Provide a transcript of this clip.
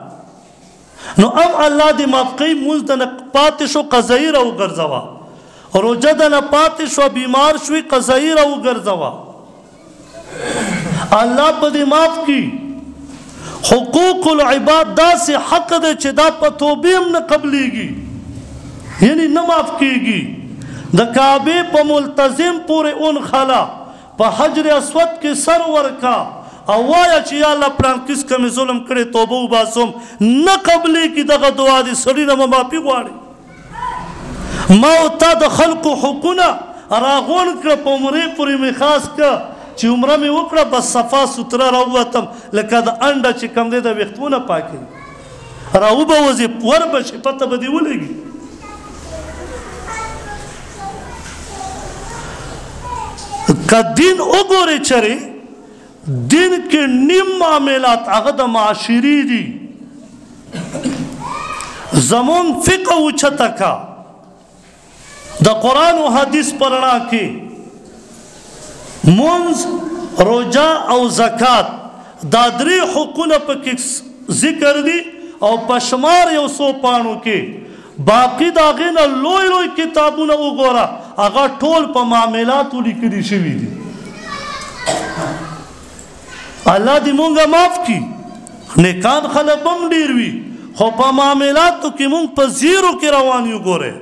نو ام الله دې معاف کوي مونځ د نه پاتې شو قضایي راوګرځوه روژه د نه پاتې شوه بیمار شوي قضایي راوګرځوه الله په دې معاف کړي حقوق العباد داسې حق دی چې دا په توبې هم نه قبلیږي یعنی نه معاف کیږي د کعبې په ملتزم پورې اون خلا په حجر اسود کې سر ورکا او وایه چې یا الله پلان کس کمې ظلم کړی توبه وباسم نه قبلیږي دغه دعا دې سړي نه به معافي غواړي ما او تا د خلقو حقونه راغونډ کړه په عمرې پورې مې خاص کړه چې عمره مې وکړه بس صفا سوتره راووتم لکه د انډه چې کم دی د ویښتونه پاکوي راوبوځي ور به شي پته به دې ولګي که دین وګورې چرې دین کې نیم معاملات هغه د معاشري دي زمون فقه اوچته کا د قرآن و حدیث په رڼا کې منځ روژه او زکات دا درې حقونه پکې ذکر دي او په شمار یو څو پاڼو کې باقي د هغې نه لوی لوی کتابونه وګوره هغه ټول په معاملاتو لیکلي شوي دي الله دې مونږه معاف کړي نیکان خلک به هم ډېر وي خو په معاملاتو کې مونږ په زیرو کې روان یو ګوره